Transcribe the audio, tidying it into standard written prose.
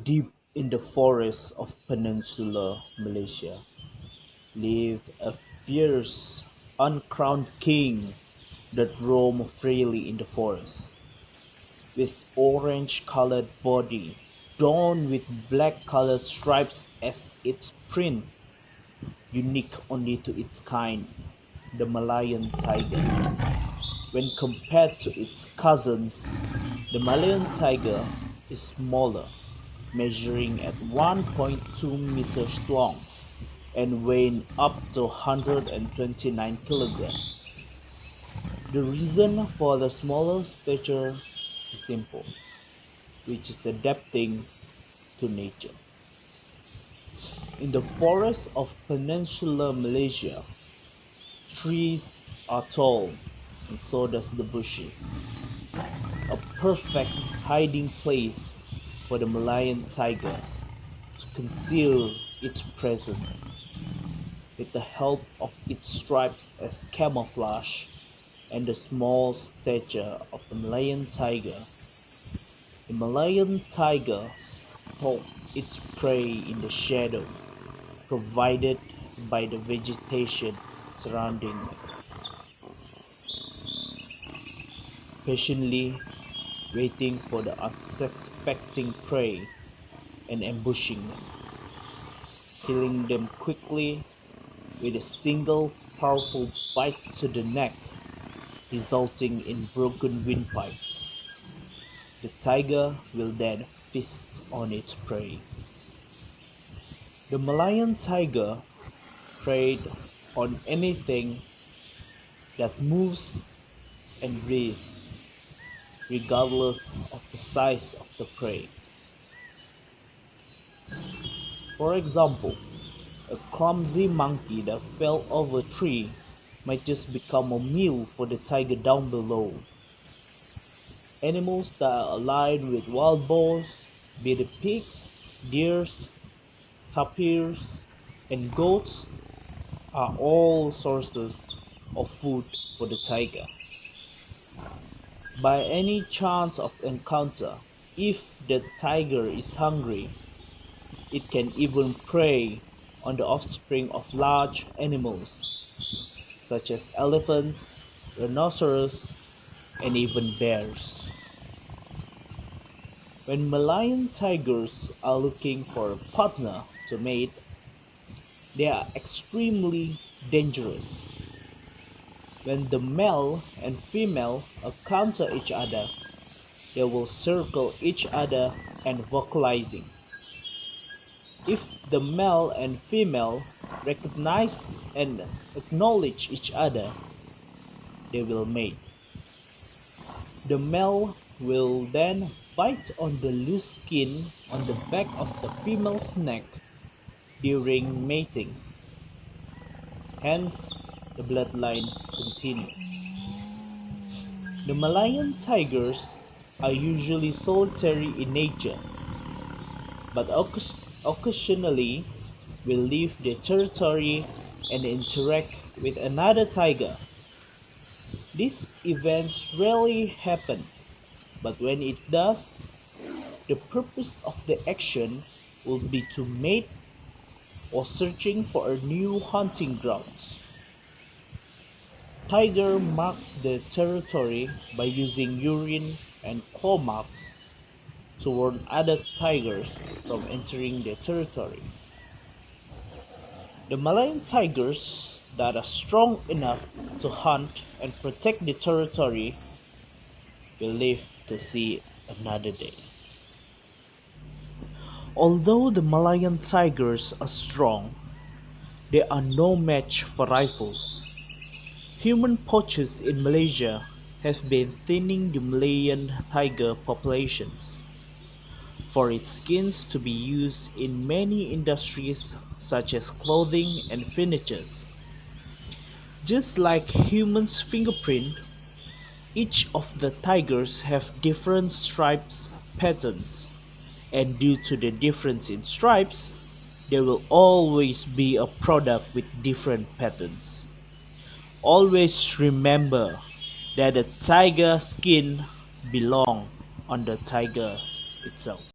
Deep in the forests of peninsular Malaysia lived a fierce, uncrowned king that roamed freely in the forest. With orange-colored body drawn with black-colored stripes as its print, unique only to its kind, the Malayan tiger. When compared to its cousins, the Malayan tiger is smaller, measuring at 1.2 meters long and weighing up to 129 kilograms. The reason for the smaller stature is simple, which is adapting to nature. In the forests of peninsular Malaysia, trees are tall and so does the bushes, a perfect hiding place for the Malayan tiger to conceal its presence. With the help of its stripes as camouflage and the small stature of the Malayan tiger stalks its prey in the shadow provided by the vegetation surrounding it, patiently waiting for the unsuspecting prey and ambushing them, killing them quickly with a single powerful bite to the neck, resulting in broken windpipes. The tiger will then feast on its prey. The Malayan tiger preyed on anything that moves and breathes, regardless of the size of the prey. For example, a clumsy monkey that fell over a tree might just become a meal for the tiger down below. Animals that are allied with wild boars, be it pigs, deers, tapirs, and goats, are all sources of food for the tiger. By any chance of encounter, if the tiger is hungry, it can even prey on the offspring of large animals such as elephants, rhinoceros, and even bears. When Malayan tigers are looking for a partner to mate, they are extremely dangerous. When the male and female encounter each other, they will circle each other and vocalizing. If the male and female recognize and acknowledge each other, they will mate. The male will then bite on the loose skin on the back of the female's neck during mating. Hence, the bloodline continues. The Malayan tigers are usually solitary in nature, but occasionally will leave their territory and interact with another tiger. These events rarely happen, but when it does, the purpose of the action will be to mate or searching for a new hunting grounds. Tiger marks their territory by using urine and claw marks to warn other tigers from entering their territory. The Malayan tigers that are strong enough to hunt and protect the territory will live to see another day. Although the Malayan tigers are strong, they are no match for rifles. Human poachers in Malaysia have been thinning the Malayan tiger populations for its skins to be used in many industries such as clothing and furniture. Just like humans' fingerprint, each of the tigers have different stripes patterns, and due to the difference in stripes, there will always be a product with different patterns. Always remember that the tiger skin belongs on the tiger itself.